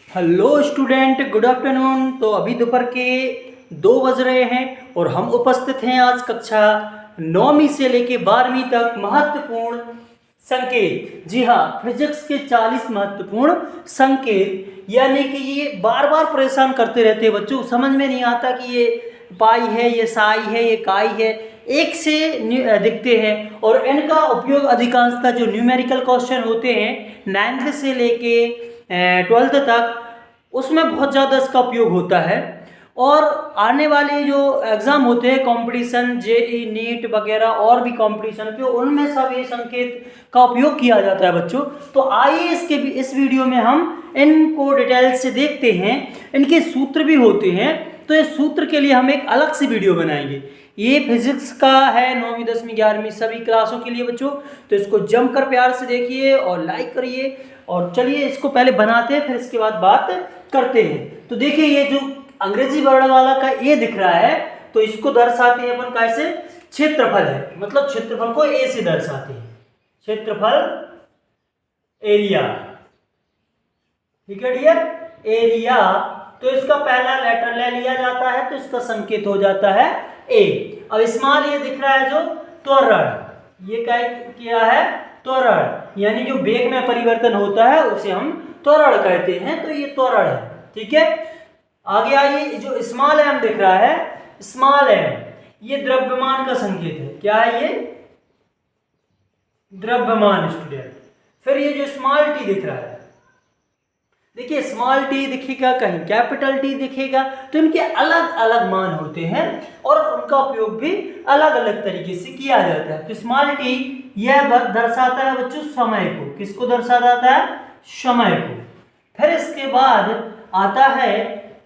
Hello student, good afternoon. तो अभी दोपहर के 2 बज रहे हैं और हम उपस्थित हैं आज कक्षा 9वीं से लेके 12वीं तक महत्वपूर्ण संकेत। जी हाँ, फिजिक्स के 40 महत्वपूर्ण संकेत, यानी कि ये बार बार परेशान करते रहते हैं बच्चों। समझ में नहीं आता कि ये पाई है, ये साई है, ये काई है, एक से दिखते हैं और इनका उपयोग अधिकांशतः जो न्यूमेरिकल क्वेश्चन होते हैं 9th से लेके 12th तक, उसमें बहुत ज़्यादा इसका उपयोग होता है। और आने वाले जो एग्ज़ाम होते हैं कंपटीशन, जेई नीट वगैरह और भी कंपटीशन के, उनमें सब ये संकेत का उपयोग किया जाता है बच्चों। तो आइए इस वीडियो में हम इनको डिटेल से देखते हैं। इनके सूत्र भी होते हैं, तो इस सूत्र के लिए हम एक अलग से वीडियो बनाएंगे। ये फिजिक्स का है 9वीं 10वीं 11वीं सभी क्लासों के लिए बच्चों। तो इसको जमकर प्यार से देखिए और लाइक करिए। और चलिए इसको पहले बनाते हैं, फिर इसके बाद बात करते हैं। तो देखिए, ये जो अंग्रेजी वर्ण वाला का ए दिख रहा है, तो इसको दर्शाते हैं अपन कैसे? क्षेत्रफल है, मतलब क्षेत्रफल को ए से दर्शाते हैं। क्षेत्रफल, एरिया, ठीक है डियर, एरिया। तो इसका पहला लेटर ले लिया जाता है, तो इसका संकेत हो जाता है ए। अब स्मॉल ये दिख रहा है जो त्वरण, ये क्या किया है? त्वरण, यानी जो वेग में परिवर्तन होता है उसे हम त्वरण कहते हैं। तो ये त्वरण है, ठीक है। आगे आइए, जो स्मॉल एम दिख रहा है, स्मॉल एम, ये द्रव्यमान का संकेत है। क्या है ये? द्रव्यमान स्टूडेंट। फिर ये जो स्मॉल टी दिख रहा है, देखिए स्मॉल टी दिखेगा, कहीं कैपिटल टी दिखेगा, तो इनके अलग अलग मान होते हैं और उनका उपयोग भी अलग अलग तरीके से किया जाता है। तो स्मॉल टी यह दर्शाता है बच्चों समय को। किसको दर्शाता है? समय को। फिर इसके बाद आता है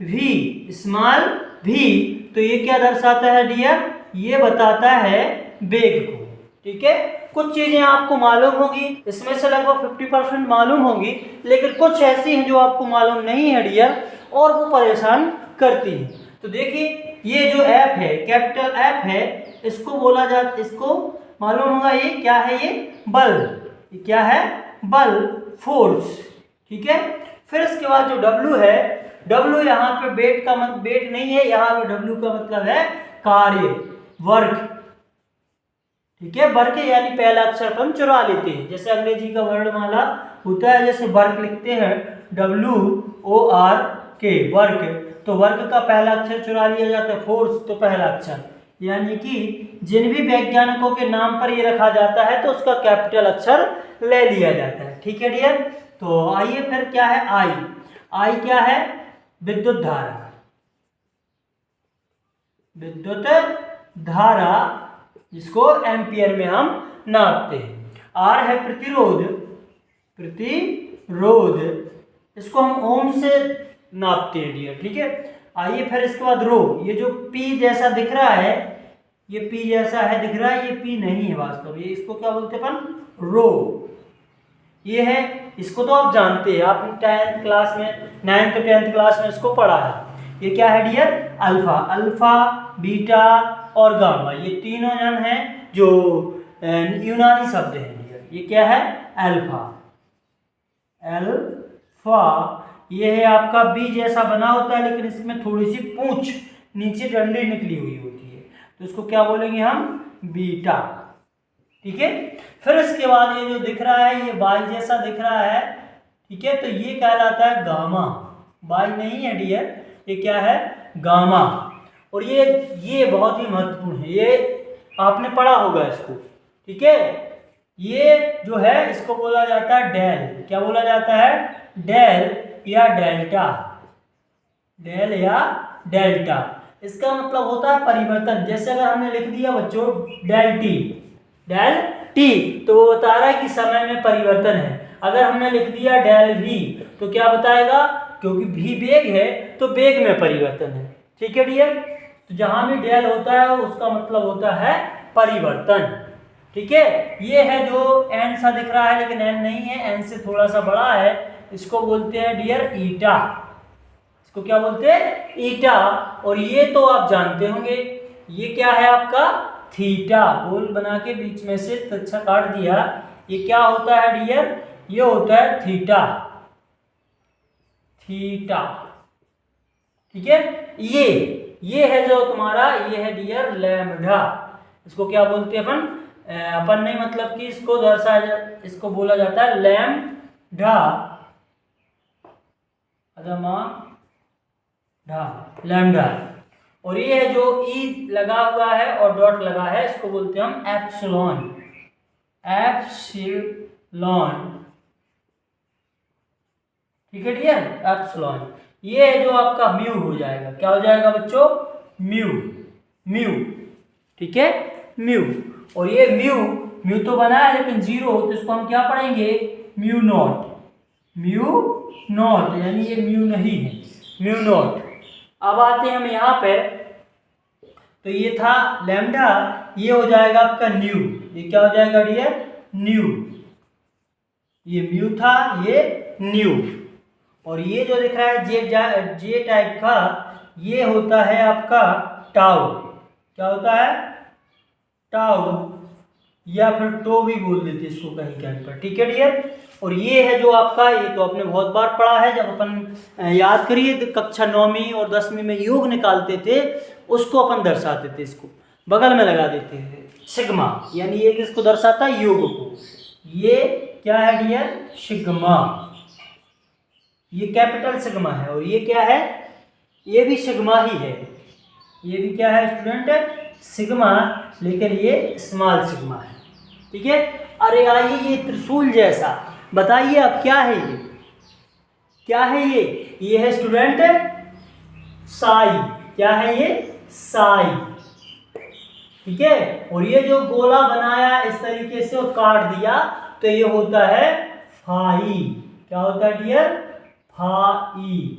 वी, स्मॉल वी, तो ये क्या दर्शाता है डियर? ये बताता है वेग को, ठीक है। कुछ चीजें आपको मालूम होगी, इसमें से लगभग 50% मालूम होगी, लेकिन कुछ ऐसी हैं जो आपको मालूम नहीं है डियर, और वो परेशान करती हैं। तो देखिए, ये जो ऐप है, कैपिटल ऐप है, इसको बोला जाता, इसको मालूम होगा ये क्या है? ये बल। ये क्या है? बल, फोर्स, ठीक है। फिर इसके बाद जो डब्ल्यू है, डब्ल्यू यहाँ पे वेट का वेट नहीं है, यहाँ पे डब्ल्यू का मतलब है कार्य, वर्क, ठीक है। वर्क यानी पहला अक्षर अपन चुरा लेते हैं, जैसे अंग्रेजी का वर्णमाला होता है, जैसे वर्क लिखते हैं WORK, वर्क, तो वर्क का पहला अक्षर चुरा लिया जाता है। फोर्स तो पहला अक्षर, यानी कि जिन भी वैज्ञानिकों के नाम पर ये रखा जाता है तो उसका कैपिटल अक्षर ले लिया जाता है, ठीक है डियर। तो आइए फिर क्या है? आई। आई क्या है? विद्युत धारा, विद्युत धारा, जिसको एम्पियर में हम नापते हैं। आर है प्रतिरोध, प्रतिरोध, इसको हम ओम से नापते हैं डियर, ठीक है। आइए फिर इसके बाद रो, ये जो पी जैसा दिख रहा है, ये पी जैसा है दिख रहा है, ये पी नहीं है वास्तव, ये इसको क्या बोलते हैं अपन? रो। ये है, इसको तो आप जानते हैं, आपने 10th क्लास में, 9th to 10th क्लास में इसको पढ़ा है। ये क्या है डियर? अल्फा। अल्फा, बीटा और गामा, ये तीनों जन हैं जो यूनानी शब्द है डियर। ये क्या है? अल्फा। अल्फा, ये है आपका बी जैसा बना होता है, लेकिन इसमें थोड़ी सी पूंछ नीचे डंडी निकली हुई होती है, तो इसको क्या बोलेंगे हम? बीटा, ठीक है। फिर इसके बाद ये जो दिख रहा है, ये बाई जैसा दिख रहा है, ठीक है, तो ये कहलाता है गामा। बाई नहीं है डियर, ये क्या है? गामा। और ये बहुत ही महत्वपूर्ण है, ये आपने पढ़ा होगा इसको, ठीक है। ये जो है इसको बोला जाता है डेल। क्या बोला जाता है? डेल या डेल्टा, डेल या डेल्टा। इसका मतलब होता है परिवर्तन। जैसे अगर हमने लिख दिया बच्चों डेल टी, डेल टी, तो वो बता रहा है कि समय में परिवर्तन है। अगर हमने लिख दिया डेल वी, तो क्या बताएगा? क्योंकि भी वेग है तो वेग में परिवर्तन है, ठीक है डियर। तो जहां भी डेल होता है उसका मतलब होता है परिवर्तन, ठीक है। ये है जो एन सा दिख रहा है, लेकिन एन नहीं है, एन से थोड़ा सा बड़ा है, इसको बोलते हैं डियर ईटा। इसको क्या बोलते हैं? ईटा। और ये तो आप जानते होंगे, ये क्या है आपका? थीटा। गोल बना के बीच में से अच्छा काट दिया, ये क्या होता है डियर? ये होता है थीटा। थीटा। ठीक है, ये है जो तुम्हारा, ये है डियर लैम्डा। इसको क्या बोलते हैं अपन, अपन नहीं मतलब कि इसको दर्शाया, इसको बोला जाता है लैम्डा, अदमा ढा, लैम्डा। और ये है जो ई लगा हुआ है और डॉट लगा है, इसको बोलते हैं हम एप्सिलॉन, एप्सिलॉन। ठीक है डियर, एप्सिलॉन। ये है जो आपका म्यू हो जाएगा, क्या हो जाएगा बच्चों, म्यू, म्यू। ठीक है, म्यू। और ये म्यू तो बना है लेकिन जीरो, तो इसको हम क्या पढ़ेंगे, म्यू नॉट, म्यू नॉट, यानी ये म्यू नहीं है, म्यू नॉट। अब आते हैं हम यहाँ पे, तो ये था लैम्डा, ये हो जाएगा आपका न्यू, ये क्या हो जाएगा डियर, न्यू। ये म्यू था, ये न्यू। और ये जो दिख रहा है जे टाइप का, ये होता है आपका टाउ। क्या होता है, टाउ, या फिर टो भी बोल देते इसको कहीं कहीं पर। ठीक है डियर। और ये है जो आपका, ये तो आपने बहुत बार पढ़ा है, जब अपन याद करिए कक्षा 9वीं और 10वीं में योग निकालते थे, उसको अपन दर्शाते थे, इसको बगल में लगा देते थे सिग्मा, यानी ये किसको दर्शाता है, योग को। ये क्या है डियर, सिग्मा, ये कैपिटल सिग्मा है। और ये क्या है, ये भी सिग्मा ही है, ये भी क्या है स्टूडेंट, सिग्मा, लेकिन ये स्मॉल सिग्मा है। ठीक है। अरे आइए, ये त्रिशूल जैसा, बताइए अब क्या है ये, क्या है ये है स्टूडेंट साई। क्या है ये, साई। ठीक है। और ये जो गोला बनाया इस तरीके से और काट दिया, तो ये होता है फाई। क्या होता है डियर, फाई।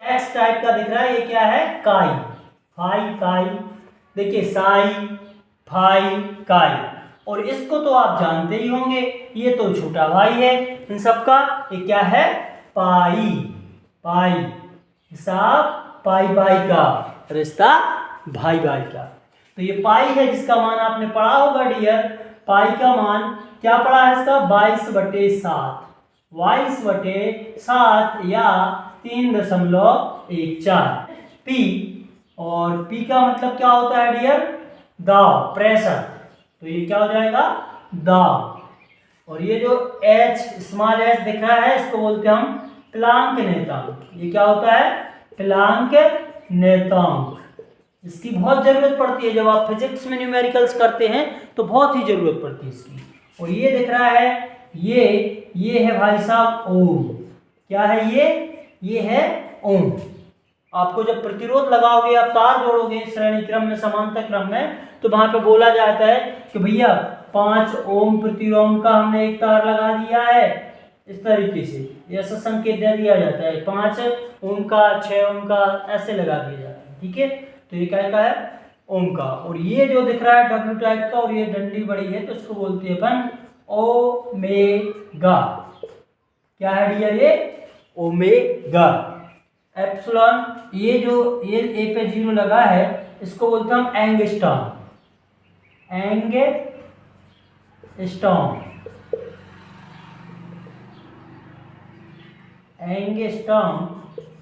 एक्स टाइप का दिख रहा है, ये क्या है, काई, फाई काई। देखिए साई, फाई, काई। और इसको तो आप जानते ही होंगे, ये तो छोटा भाई है इन सबका। ये क्या है, पाई, पाई, हिसाब पाई पाई का, रिश्ता भाई भाई का। तो ये पाई है जिसका मान आपने पढ़ा होगा डियर। पाई का मान क्या पढ़ा है इसका, 22/7, 22/7 या 3.14 पी। और पी का मतलब क्या होता है डियर, दाब, प्रेशर। तो ये क्या हो जाएगा, दाब। और ये जो एच, स्मॉल एच दिख रहा है, इसको बोलते हैं हम प्लांक नेतांक। ये क्या होता है, प्लांक नेतांक। इसकी बहुत जरूरत पड़ती है, जब आप फिजिक्स में न्यूमेरिकल्स करते हैं तो बहुत ही जरूरत पड़ती है इसकी। और ये दिख रहा है, ये है भाई साहब ओम। क्या है ये है ओम। आपको जब प्रतिरोध लगाओगे, आप तार जोड़ोगे श्रेणी क्रम में, समांतर क्रम में, तो वहां पे बोला जाता है कि भैया 5 ओम प्रतिरोध का हमने एक तार लगा दिया है, इस तरीके से ऐसा संकेत दे दिया जाता है। 5 ओम का, 6 ओम का, ऐसे लगा दिया जाता है। ठीक है। तो ये क्या है, ओम का। और ये जो दिख रहा है डब्ल्यू टाइप का, और ये डंडी बड़ी है, तो इसको बोलते हैं अपन ओमेगा। क्या है डियर, ये ओमेगा। एप्सिलॉन, ये जो ये ए पे 0 लगा है, इसको बोलते हैं हम एंगस्ट्रॉम, एंगस्ट्रॉम, एंगस्ट्रॉम,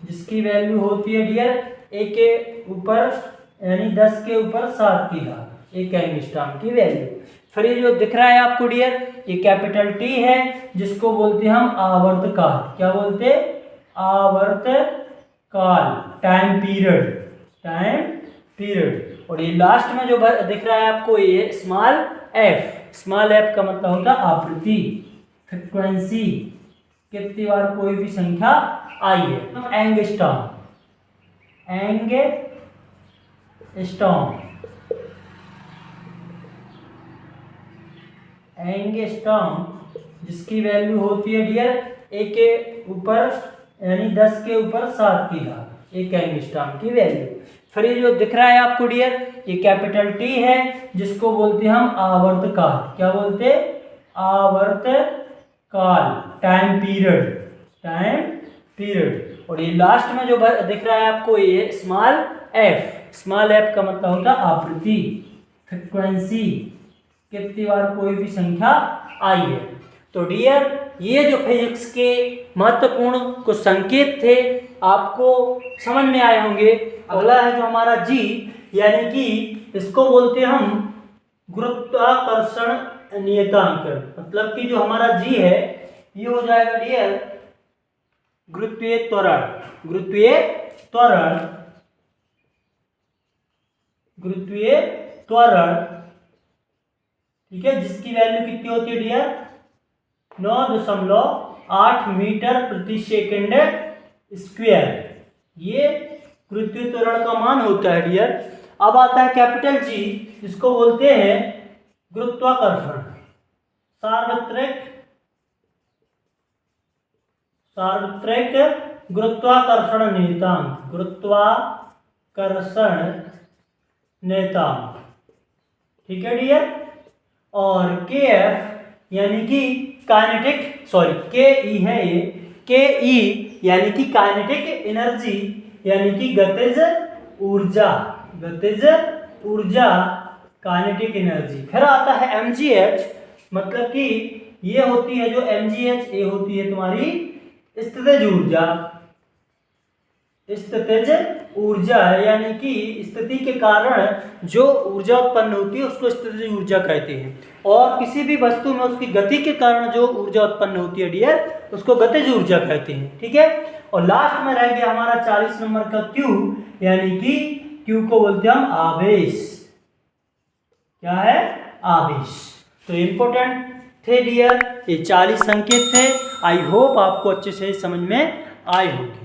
जिसकी वैल्यू होती है डियर ए के ऊपर, यानी 10 के ऊपर 7 की घात, एक एंगस्ट्रॉम की वैल्यू। फिर ये जो दिख रहा है आपको डियर, ये कैपिटल टी है, जिसको बोलते हैं हम आवर्तकाल। क्या बोलते हैं, आवर्तकाल, टाइम पीरियड, टाइम पीरियड। और ये लास्ट में जो दिख रहा है आपको, ये स्मॉल एफ, स्मॉल एफ का मतलब होता है आवृत्ति, फ्रीक्वेंसी, कितनी बार कोई भी संख्या आई है। एंगस्ट्रॉम, एंगस्ट्रॉम, एंगस्ट्रॉम, जिसकी वैल्यू होती है डियर ए के ऊपर, यानी 10 के ऊपर 7 की घात, एक एंगस्ट्रॉम की वैल्यू। फिर ये जो दिख रहा है आपको डियर, ये कैपिटल टी है, जिसको बोलते हैं हम आवर्तकाल। क्या बोलते हैं, आवर्तकाल, टाइम पीरियड, टाइम पीरियड। और ये लास्ट में जो दिख रहा है आपको, ये स्मॉल एफ, स्मॉल एफ का मतलब होता है आवृत्ति, फ्रीक्वेंसी, कितनी बार कोई भी संख्या आई है। तो डियर ये जो फिजिक्स के महत्वपूर्ण कुछ संकेत थे आपको समझ में आए होंगे। अगला है जो हमारा जी, यानी कि इसको बोलते हैं हम गुरुत्वाकर्षण नियतांक। मतलब कि जो हमारा जी है ये हो जाएगा डियर गुरुत्वीय त्वरण। गुरुत्वीय त्वरण, गुरुत्वीय त्वरण, ठीक है, जिसकी वैल्यू कितनी होती है डियर 9.8 मीटर प्रति सेकंड स्क्वायर। ये गुरुत्वीय त्वरण का मान होता है डियर। अब आता है कैपिटल जी, जिसको बोलते हैं गुरुत्वाकर्षण, सार्वत्रिक गुरुत्वाकर्षण नियतांक, गुरुत्वाकर्षण नियतांक, ठीक है डियर। और के एफ यानी कि काइनेटिक, सॉरी के ई है ये, के ई यानी कि काइनेटिक एनर्जी, यानी कि गतिज ऊर्जा, गतिज ऊर्जा, काइनेटिक एनर्जी। फिर आता है mgh, मतलब कि ये होती है जो mgh, ये होती है तुम्हारी स्थितिज ऊर्जा, स्थितिज ऊर्जा, यानी कि स्थिति के कारण जो ऊर्जा उत्पन्न होती है उसको स्थितिज ऊर्जा कहते हैं। और किसी भी वस्तु में उसकी गति के कारण जो ऊर्जा उत्पन्न होती है डियर उसको गतिज ऊर्जा कहते हैं, ठीक है। और लास्ट में रह गया हमारा 40 नंबर का Q, यानी कि Q को बोलते हैं हम आवेश। क्या है? आवेश। तो इम्पोर्टेंट थे डियर, ये 40 संकेत थे। आई होप आपको अच्छे से समझ में आए होंगे।